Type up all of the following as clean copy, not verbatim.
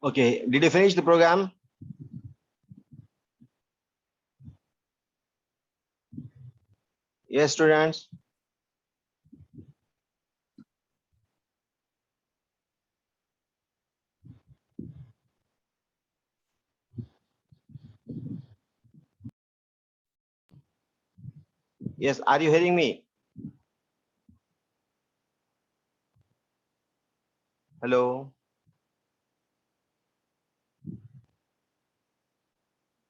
Okay, did you finish the program? Yes, students. Yes, are you hearing me? Hello.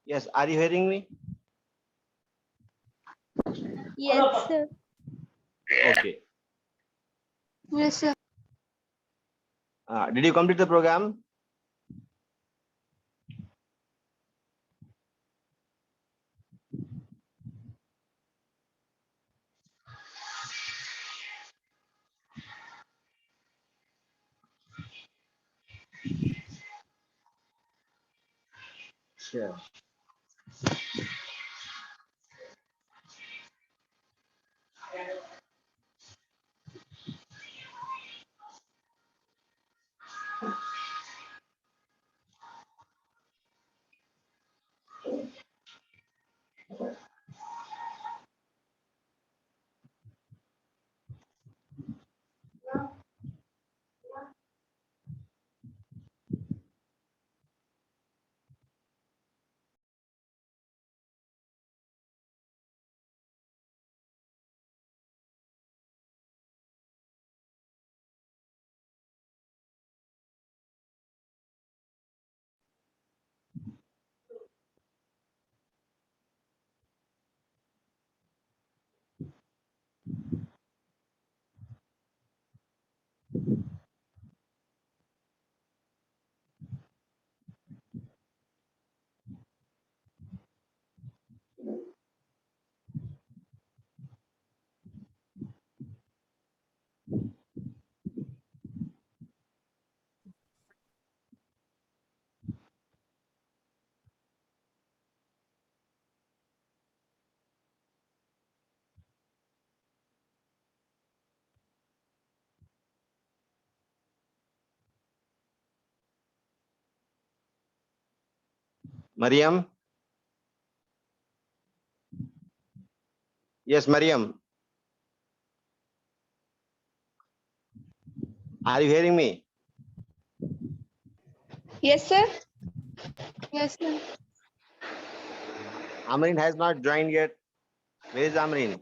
Yes, are you hearing me? Yes, sir. Okay. Yes, sir. Did you complete the program? Sure. Mariam? Yes, Mariam. Are you hearing me? Yes, sir. Yes, sir. Amreen has not joined yet. Where is Amreen?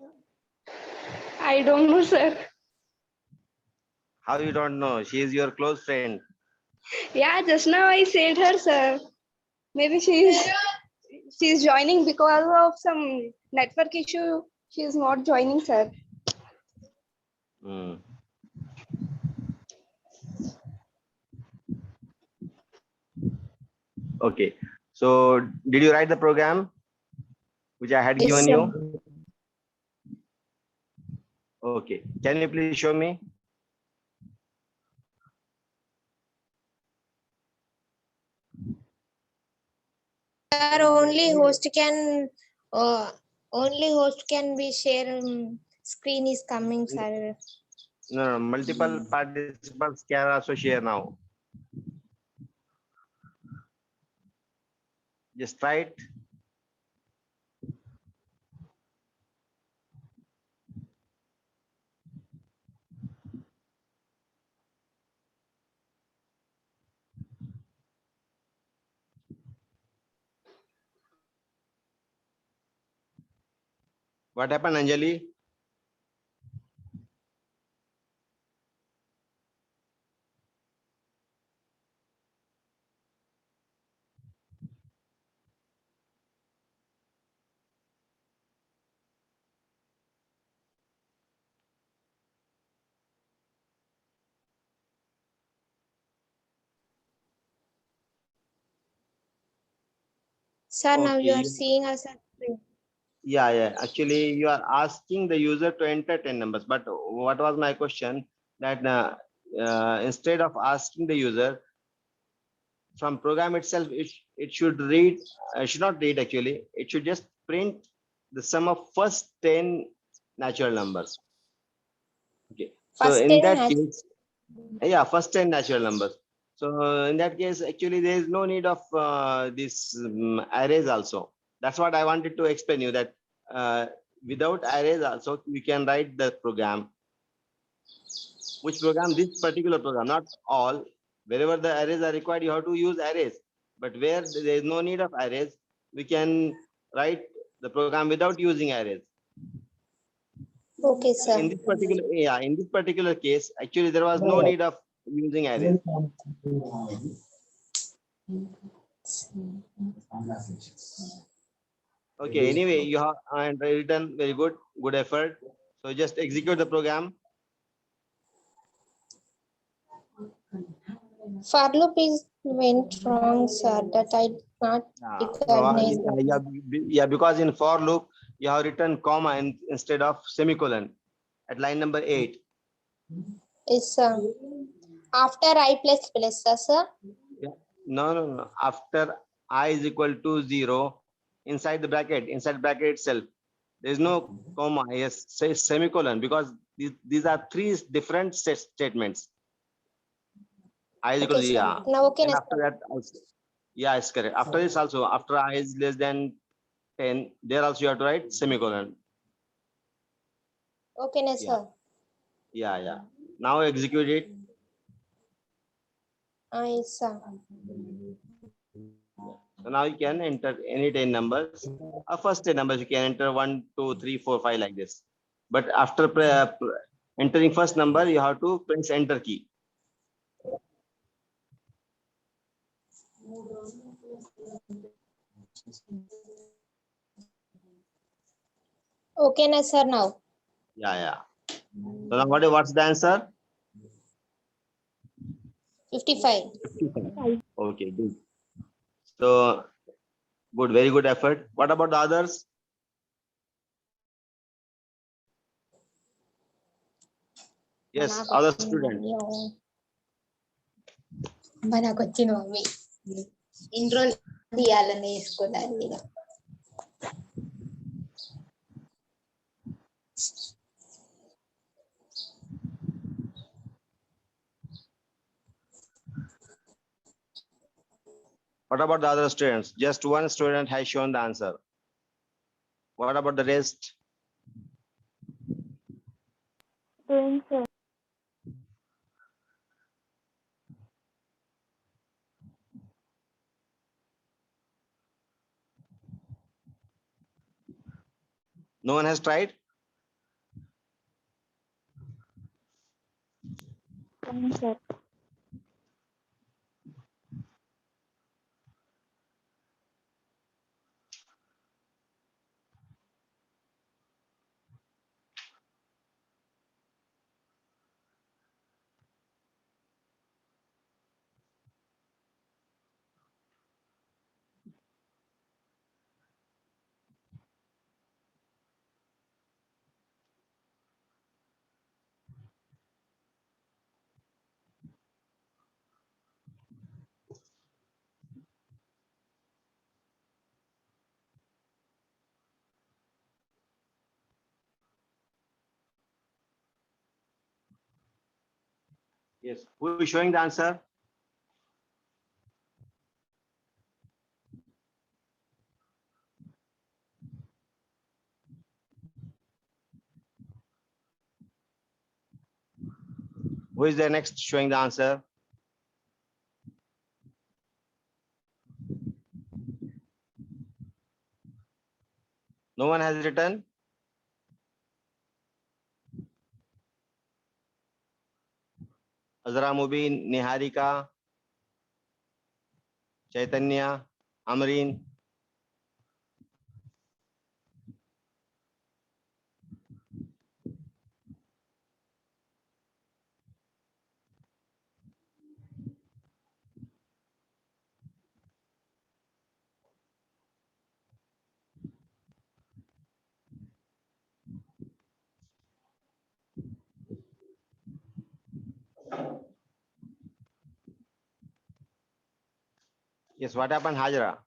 I don't know, sir. How you don't know? She is your close friend. Yeah, just now I said her, sir. Maybe she's joining because of some network issue. She is not joining, sir. Hmm. Okay. So did you write the program which I had Yes, given sir. you? Okay. Can you please show me? Sir, only host can be share screen is coming, sir. No, no, multiple participants can also share now. Just try it. What happened, Anjali? Sir, now you are Okay. seeing us. Yeah, yeah. Actually, you are asking the user to enter 10 numbers. But what was my question? That instead of asking the user from program itself, it should read, should not read actually. It should just print the sum of first 10 natural numbers. Okay. So First in ten that has case, yeah, first 10 natural numbers. So in that case, actually, there is no need of this arrays also. That's what I wanted to explain you, that without arrays also we can write the program. Which program? This particular program, not all. Wherever the arrays are required, you have to use arrays. But where there is no need of arrays, we can write the program without using arrays. Okay, So sir. in this particular case, actually there was no need of using arrays. Okay, anyway, you have written very good effort. So just execute the program. For loop is went wrong, sir. That I did not recognize. Yeah, because in for loop, you have written comma instead of semicolon at line number 8. Yes, sir. After I plus, sir. No. After I is equal to 0, inside bracket itself, there is no comma. Yes, say semicolon, because these are three different statements. I is equal Okay, to, sir. yeah. Now, okay, And na, after sir. that also, yeah, it's correct. After this also, after I is less than 10, there also you have to write semicolon. Okay, na, Yeah. sir. Yeah. Now execute it. Yes, sir. So now you can enter any 10 numbers. First 10 numbers you can enter 1, 2, 3, 4, 5 like this. But after entering first number, you have to press enter key. Okay, na, sir. Now. Yeah. So now what's the answer? 55. 55. Okay, good. So good, very good effort. What about the others? Yes, other student. మనకు వచ్చిన mummy intro తీయాలని వేసుకోవాలి. What about the other students? Just one student has shown the answer. What about the rest? Doing, sir. No one has tried? Doing, sir. Yes. Who is showing the answer? Who is the next showing the answer? No one has written? Azra Mubin, Niharika, Chaitanya, Amreen. Yes, what happened, Hajra?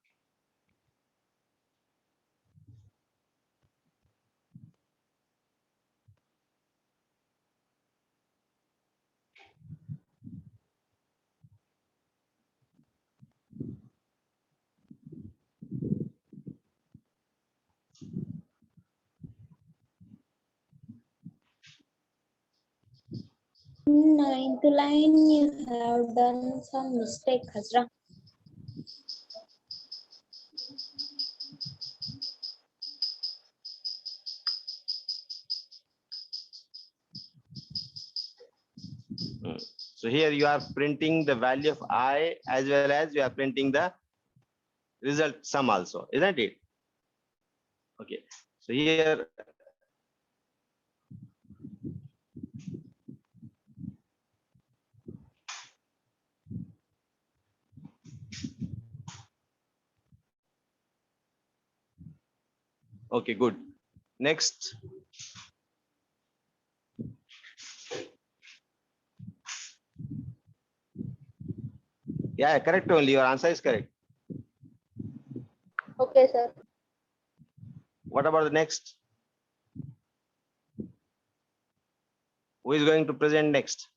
Ninth line, you have done some mistake, Hazra. So here you are printing the value of I as well as you are printing the result sum also, isn't it? Okay. So here okay, good. Next. Yeah, correct only. Your answer is correct. Okay, sir. What about the next? Who is going to present next?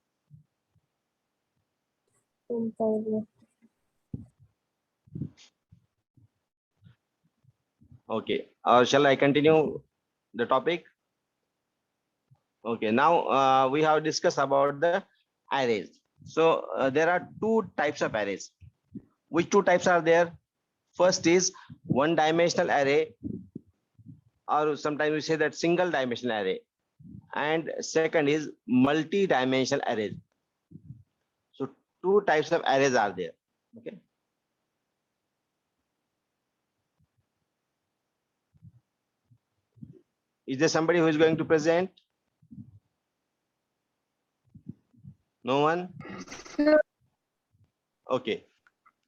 Okay. Or shall I continue the topic? Okay. Now we have discussed about the arrays. So there are two types of arrays. Which two types are there? First is one dimensional array, or sometimes we say that single dimensional array. And second is multi-dimensional arrays. So two types of arrays are there. Okay. Is there somebody who is going to present? No one? No. Okay.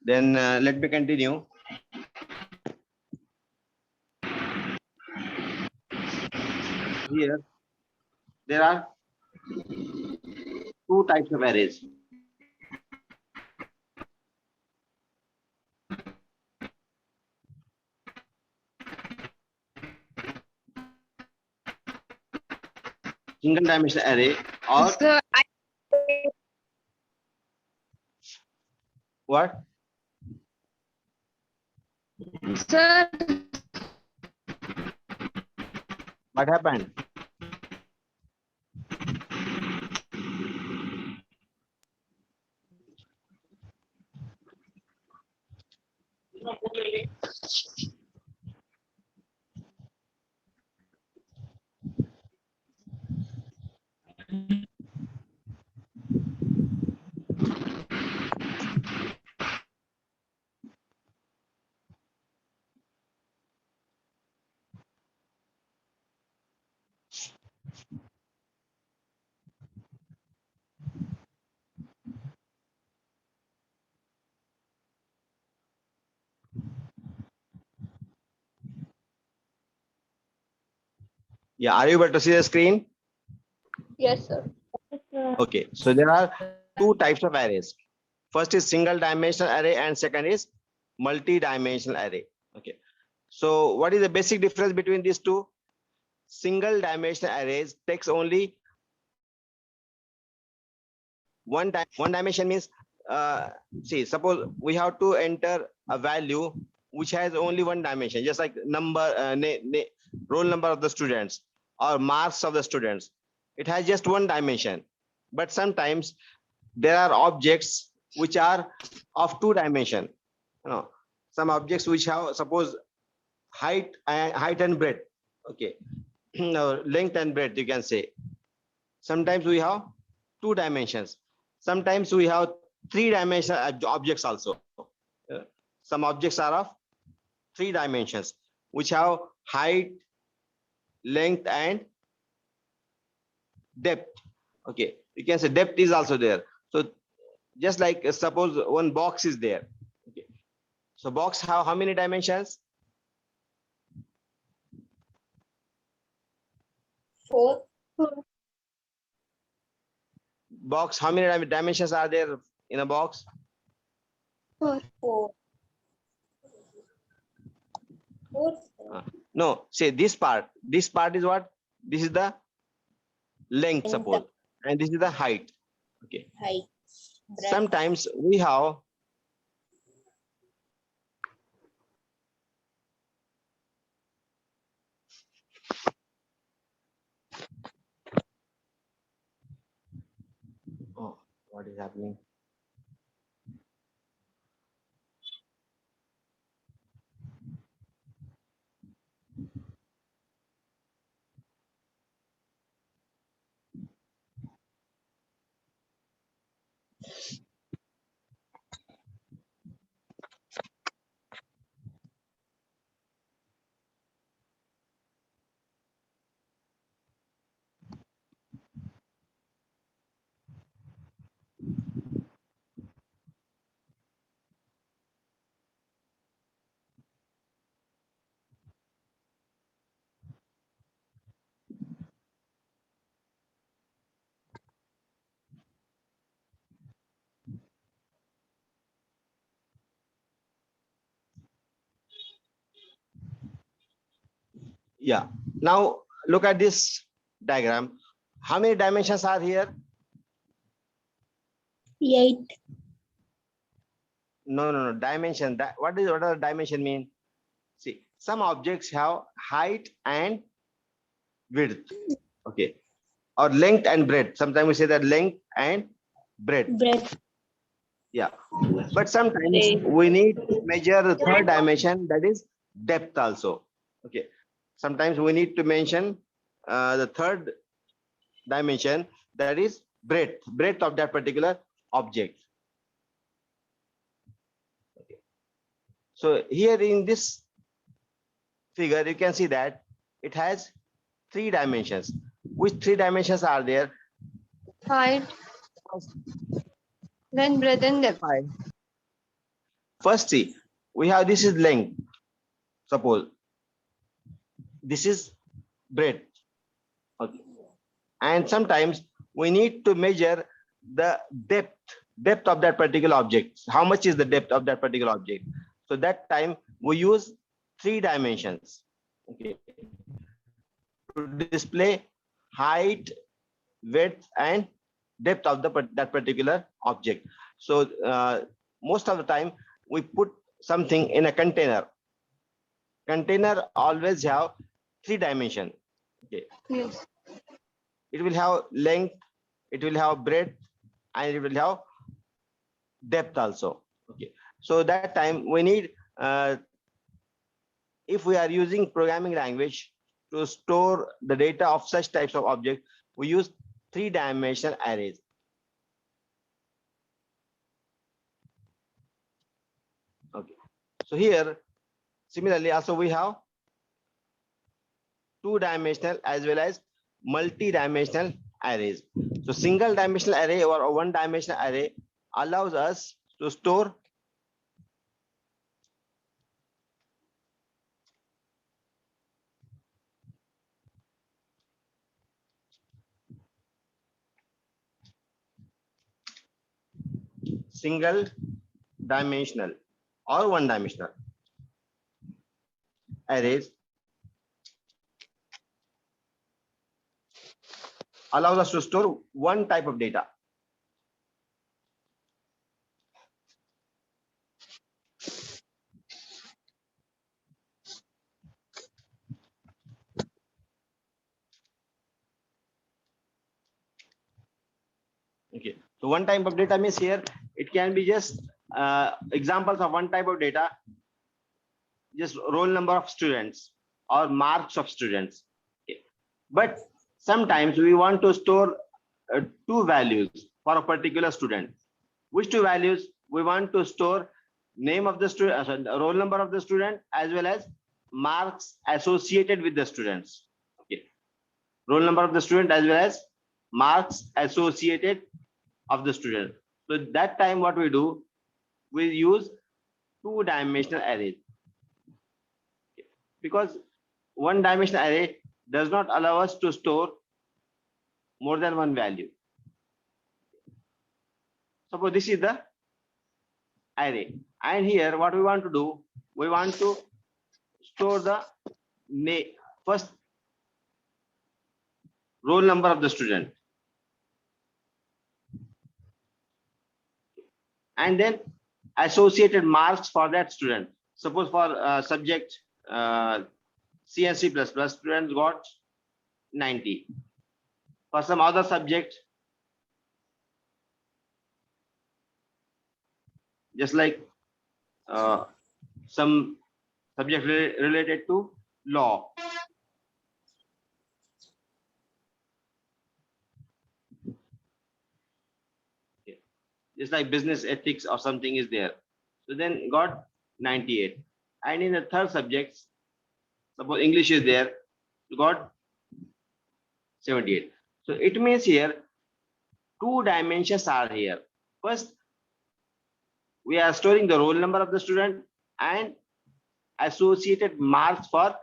Then let me continue. Here, there are two types of arrays. Single dimensional array or Sir, what? sir, What happened? Yeah, are you able to see the screen? yes, sir. Okay, so there are two types of arrays. First is single dimensional array and second is multi-dimensional array. Okay, so what is the basic difference between these two? Single dimensional arrays takes only one dimension means see, suppose we have to enter a value which has only one dimension, just like number roll number of the students or marks of the students. It has just one dimension. But sometimes there are objects which are of two dimension. You know, some objects which have, suppose, height and breadth. Okay. No, length and breadth, you can say. Sometimes we have two dimensions. Sometimes we have three-dimensional objects also. Some objects are of three dimensions, which have height, length, and depth. Okay, you can say depth is also there. So just like suppose one box is there. Okay, so box have how many dimensions? 4. Box, how many dimensions are there in a box? 4. 4. No, say this part. This part is what? This is the length, Length. suppose, and this is the height. Okay. Height. Breadth. Sometimes we have is happening? Yeah. Now look at this diagram. How many dimensions are here? 8. No. Dimension. What does the dimension mean? See, some objects have height and width. Okay. Or length and breadth. Sometimes we say that length and breadth. Breadth. Yeah. But sometimes we need to measure the third dimension, that is depth also. Okay. Sometimes we need to mention the third dimension, that is breadth of that particular object. Okay. So here in this figure, you can see that it has 3 dimensions. Which 3 dimensions are there? Height, then breadth and depth. First, see, we have this is length. Suppose this is breadth. Okay. And sometimes we need to measure the depth of that particular object. How much is the depth of that particular object? So that time we use 3 dimensions. Okay. To display height, width, and depth of that particular object. So most of the time we put something in a container. Container always have 3 dimensions. Okay. Yes. It will have length, it will have breadth, and it will have depth also. Okay. So that time we need, if we are using programming language to store the data of such types of objects, we use 3-dimensional arrays. Okay. So here, similarly, also we have 2-dimensional as well as multi-dimensional arrays. So single dimensional array or a 1-dimensional array allows us to store single dimensional or 1-dimensional arrays allows us to store one type of data. Okay, so one type of data means here it can be just examples of one type of data, just roll number of students or marks of students. Okay. But sometimes we want to store 2 values for a particular student. Which 2 values? We want to store name of the student, roll number of the student, as well as marks associated with the students. Okay. Roll number of the student as well as marks associated of the student. So that time what we do, we use 2-dimensional arrays. Because 1-dimensional array does not allow us to store more than one value. Suppose this is the array, and here what we want to do, we want to store the first roll number of the student, and then associated marks for that student. Suppose for subject C and C++, students got 90. For some other subject, just like some subject related to law. Okay. Just like business ethics or something is there. So then got 98. And in the third subject, suppose English is there, you got 78. So it means here two dimensions are here. First, we are storing the roll number of the student and associated marks for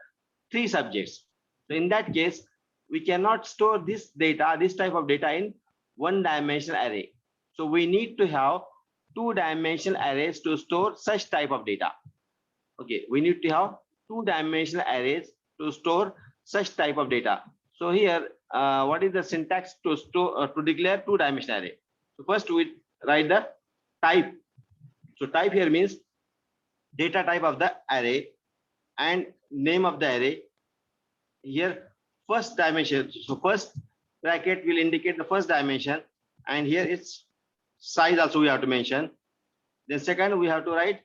3 subjects. So in that case, we cannot store this data, this type of data in one dimensional array. So we need to have 2-dimensional arrays to store such type of data. Okay, we need to have 2-dimensional arrays to store such type of data. So here, what is the syntax to store to declare 2-dimensional array? So first we write the type. So type here means data type of the array and name of the array. Here first dimension. So first bracket will indicate the first dimension, and here its size also we have to mention. Then second we have to write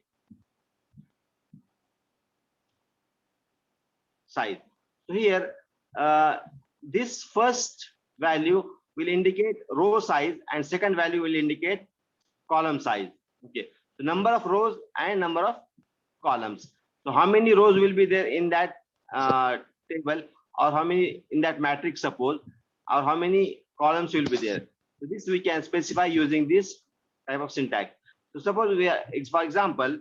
size. So here this first value will indicate row size and second value will indicate column size. Okay, the number of rows and number of columns. So how many rows will be there in that table, or how many in that matrix suppose, or how many columns will be there. So this we can specify using this type of syntax. So suppose we are, for example,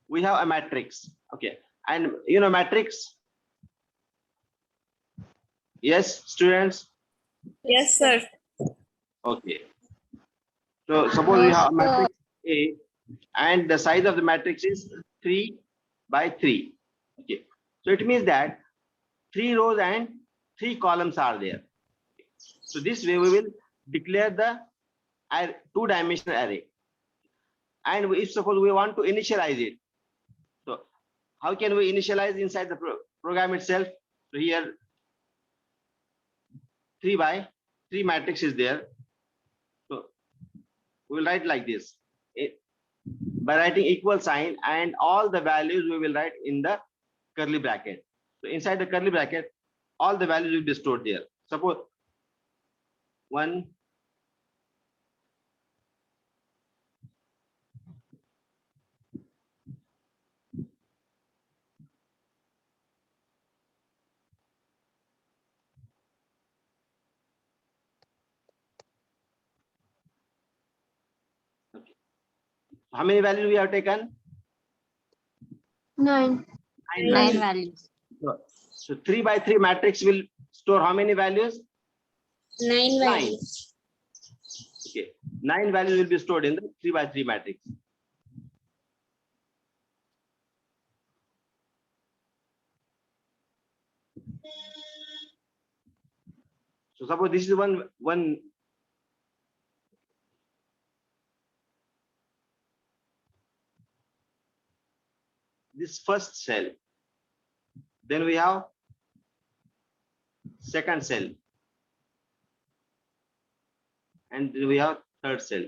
we have a matrix. Okay, and you know matrix. Yes, students. Yes, sir. Okay. So suppose we have a matrix A, and the size of the matrix is 3 by 3. Okay. So it means that 3 rows and 3 columns are there. So this way we will declare the 2-dimensional array. And if suppose we want to initialize it, so how can we initialize inside the program itself? So here 3 by 3 matrix is there. So we will write like this. By writing equal sign and all the values we will write in the curly bracket. So inside the curly bracket, all the values will be stored there. Suppose 1, okay. How many values we have taken? 9. 9 9 values. values. So 3 by 3 matrix will store how many values? 9 values. Okay, 9 values will be stored in the 3 by 3 matrix. So suppose this is one this first cell. Then we have second cell. And then we have third cell.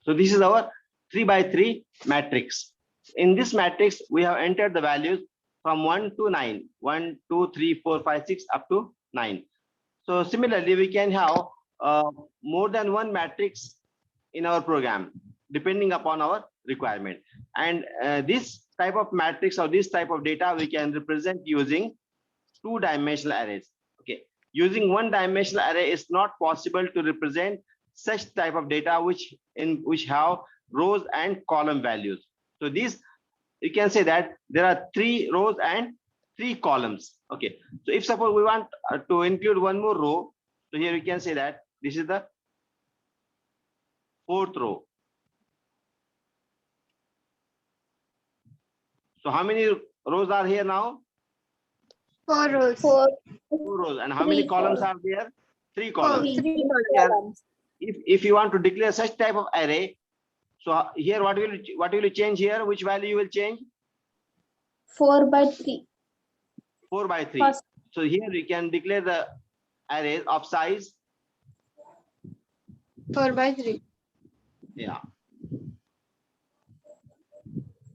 So this is our 3 by 3 matrix. In this matrix, we have entered the values from 1 to 9. 1, 2, 3, 4, 5, 6 up to 9. So similarly, we can have more than one matrix in our program, depending upon our requirement. And this type of matrix or this type of data we can represent using two-dimensional arrays. Okay, using one-dimensional array is not possible to represent such type of data which have rows and column values. So these, you can say that there are 3 rows and 3 columns. Okay, so if suppose we want to include one more row, so here we can say that this is the 4th row. So how many rows are here now? 4 rows. 4. 4 rows. And how many 3 columns are there? 3 columns. 3 Yeah. columns. If you want to declare such type of array, so here what will you change here? Which value you will change? 4 by 3. 4 by 3. First. So here we can declare the array of size. 4 by 3. Yeah.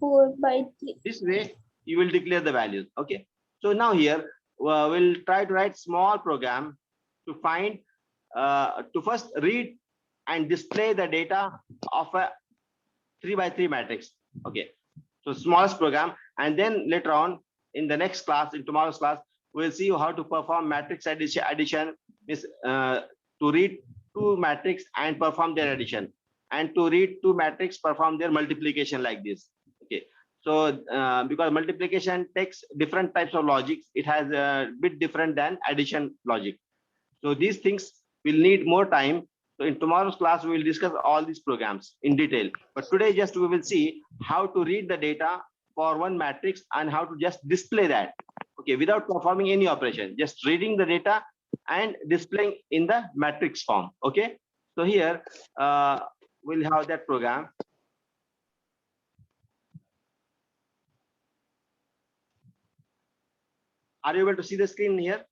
4 by 3. This way you will declare the values. Okay. So now here we'll try to write small program to find to first read and display the data of a 3 by 3 matrix. Okay. So smallest program, and then later on in the next class, in tomorrow's class, we'll see how to perform matrix addition, is to read 2 matrix and perform their addition, and to read 2 matrix, perform their multiplication like this. Okay. So because multiplication takes different types of logics, it has a bit different than addition logic. So these things will need more time. So in tomorrow's class, we will discuss all these programs in detail. But today just we will see how to read the data for one matrix and how to just display that. Okay, without performing any operation, just reading the data and displaying in the matrix form. Okay, so here we'll have that program. Are you able to see the screen here?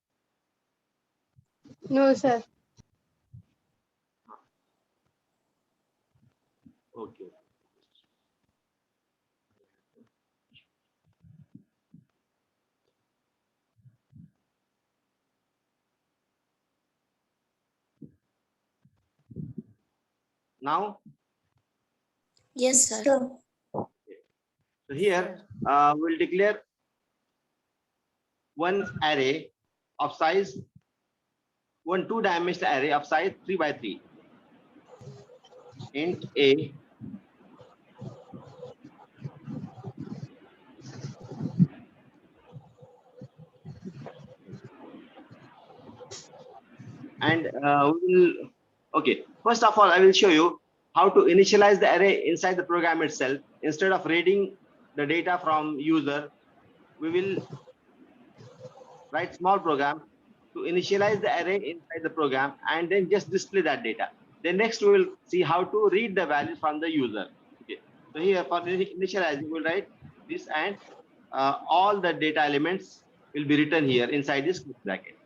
No, sir. Okay. Now, Yes, sir. so here we'll declare one array of size, one 2-dimensional array of size 3 by 3. Int A. And okay, first of all, I will show you how to initialize the array inside the program itself. Instead of reading the data from user, we will write small program to initialize the array inside the program and then just display that data. Then next we will see how to read the values from the user. Okay, so here for initializing, we'll write this, and all the data elements will be written here inside this bracket.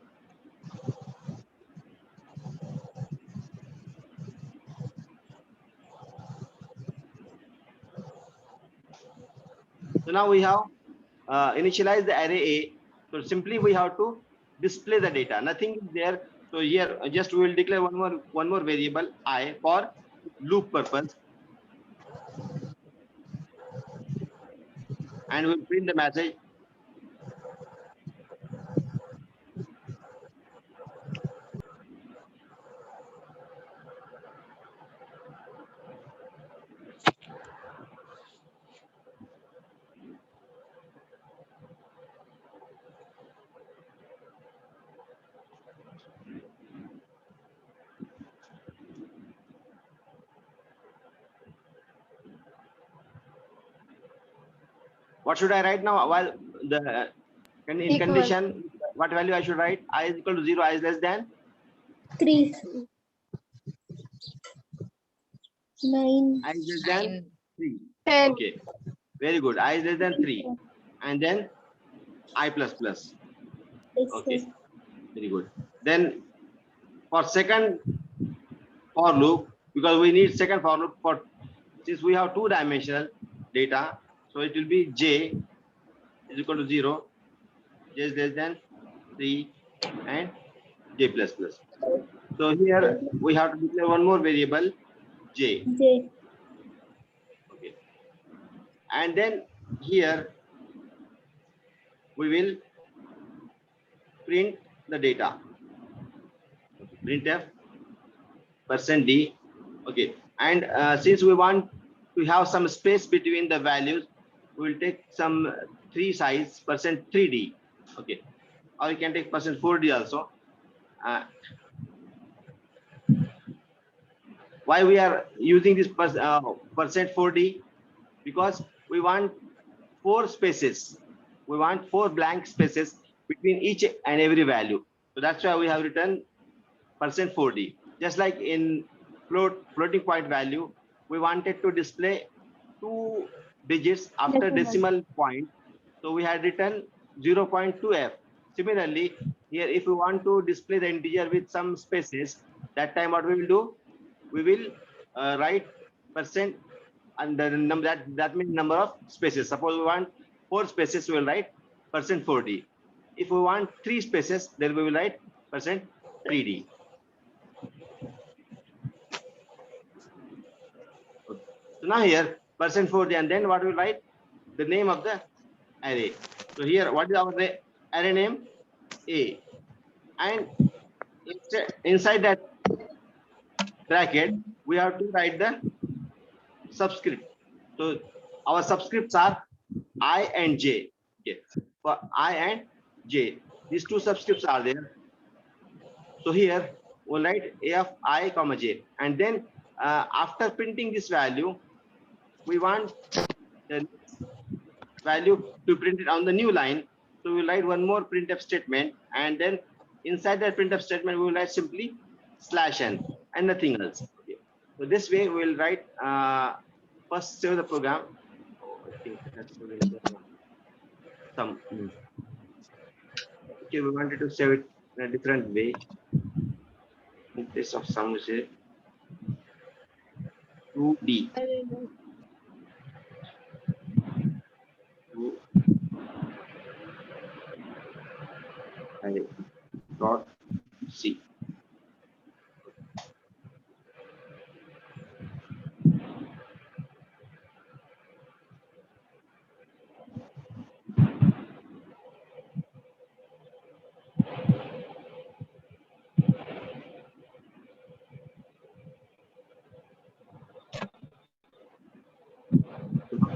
So now we have initialized the array A. So simply we have to display the data. Nothing is there. So here just we will declare one more variable I for loop purpose, and we'll print the message. What should I write now? While the in Equal. condition, what value I should write? I is equal to 0, I is less than 3. 9. I is less than 3. 10. Okay, very good. I is less than 3, and then I plus plus. Okay, very good. Then for second for loop, because we need second for loop, for since we have 2-dimensional data, so it will be j is equal to 0, j is less than 3, and j plus plus. So here we have to declare one more variable j. J. Okay. And then here we will print the data. Printf %d. Okay. And since we want to have some space between the values, we will take some 3 size %3d. Okay. Or you can take %4d also. Why we are using this %4d? Because we want 4 spaces. We want 4 blank spaces between each and every value. So that's why we have written %4d. Just like in floating point value, we wanted to display 2 digits after decimal point. So we had written 0.2f. Similarly, here if we want to display the integer with some spaces, that time what we will do? We will write percent and the number that means number of spaces. Suppose we want 4 spaces, we will write %4d. If we want 3 spaces, then we will write %3d. So now here %4d, and then what we will write? The name of the array. So here, what is our array name? A. And inside that bracket, we have to write the subscript. So our subscripts are I and J. Okay. For I and J, these 2 subscripts are there. So here we'll write A of I comma J, and then after printing this value, we want the value to print it on the new line. So we'll write one more printf statement, and then inside that printf statement we will write simply /n and nothing else. Okay. So this way we will write first save the program. Oh, I think that's some. Okay, we wanted to save it in a different way. In place of some, we say 2d. 2 dot c.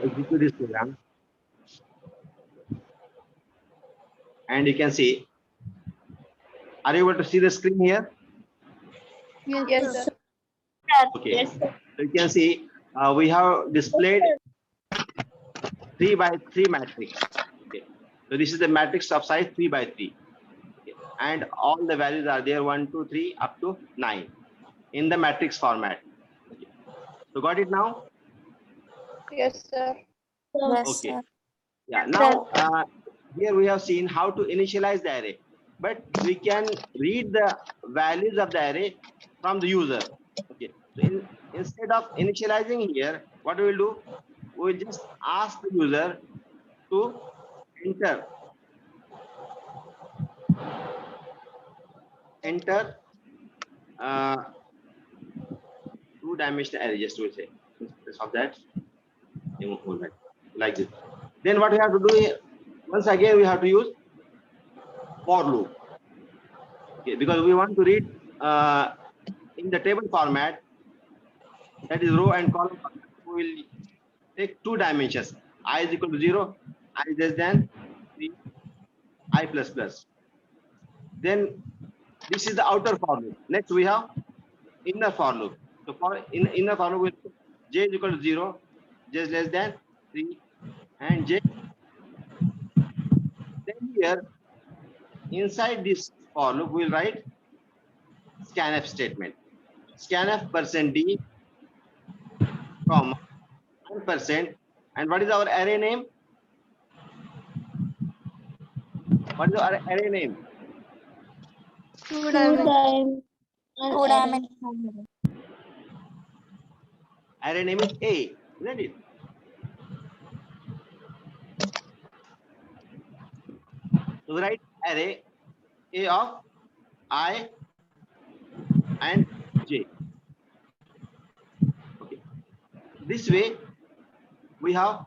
Execute this program, and you can see. Are you able to see the screen here? Yes, sir. Okay. So you can see we have displayed 3 by 3 matrix. Okay. So this is the matrix of size 3 by 3. Okay. And all the values are there 1, 2, 3 up to 9 in the matrix format. Okay. So got it now? Yes, sir. Okay. Yeah. Now here we have seen how to initialize the array, but we can read the values of the array from the user. Okay. So instead of initializing here, what we will do? We will just ask the user to enter 2-dimensional array. Just will say instead of that, like this. Then what we have to do here, once again we have to use for loop. Okay, because we want to read in the table format, that is row and column format. We will take 2 dimensions. I is equal to 0, I is less than 3, I plus plus. Then this is the outer for loop. Next we have inner for loop. So for inner for loop, with j is equal to 0, j is less than 3, and j. Then here inside this for loop we will write scanf statement. Scanf %d comma 1%. And what is our array name? What is our array name? 2 dimension. Array name is A, isn't it? So we write array A of I and j. Okay. This way we have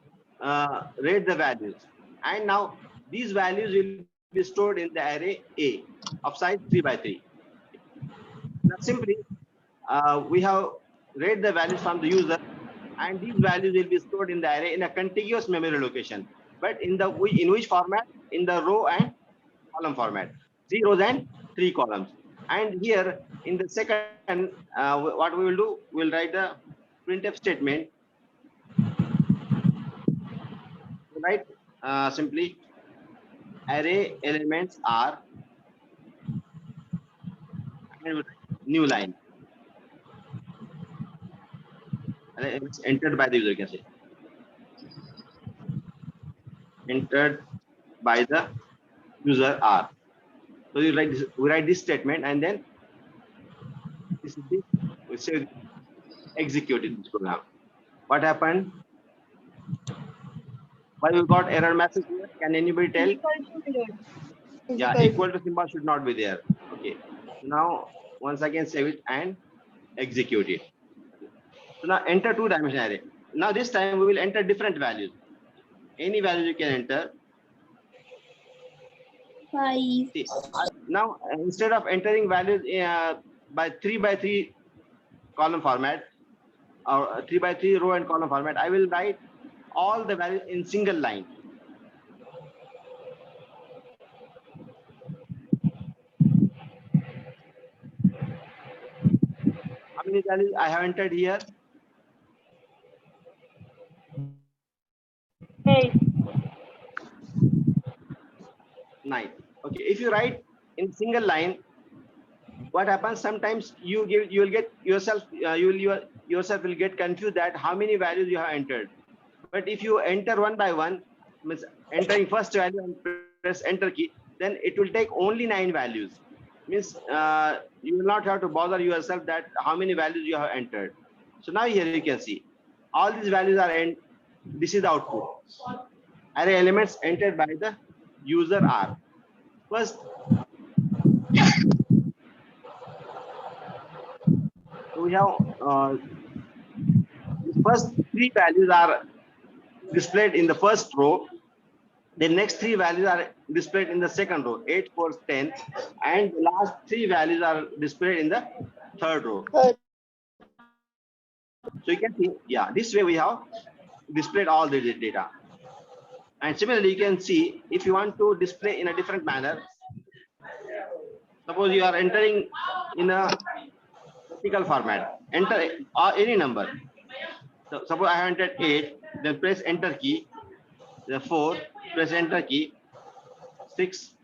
read the values, and now these values will be stored in the array A of size 3 by 3. Now simply we have read the values from the user, and these values will be stored in the array in a contiguous memory location. But in which format? In the row and column format, 3 rows and 3 columns. And here in the second, what we will do, we'll write the printf statement. Right, simply array elements are, and new line. It's entered by the user, you can say. Entered by the user R. So you write this, we write this statement, and then this is the, we say executed this program. What happened? Why we got error message here? Can anybody tell? Yeah, equal to symbol should not be there. Okay. So now once again save it and execute it. So now enter 2-dimensional array. Now this time we will enter different values. Any value you can enter. 5. See, now instead of entering values by 3 by 3 column format or 3 by 3 row and column format, I will write all the values in single line. How many values I have entered here? 8. 9. Okay, if you write in single line, what happens? Sometimes you will get yourself yourself will get confused that how many values you have entered. But if you enter one by one, means entering first value and press enter key, then it will take only 9 values. Means you will not have to bother yourself that how many values you have entered. So now here you can see all these values are in. This is the output. Array elements entered by the user are. First, so we have the first 3 values are displayed in the first row. The next 3 values are displayed in the second row, 8, 4, 10, and the last 3 values are displayed in the third row. So you can see, yeah, this way we have displayed all the data. And similarly, you can see if you want to display in a different manner. Suppose you are entering in a vertical format. Enter any number. So suppose I have entered 8, then press enter key. The 4, press enter key. 6,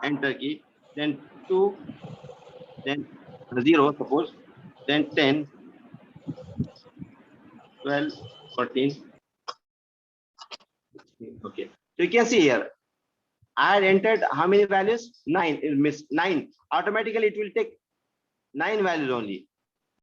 enter key. Then 2, then 0, suppose. Then 10, 12, 14. Okay. So you can see here, I had entered how many values? 9. It missed 9. Automatically, it will take 9 values only.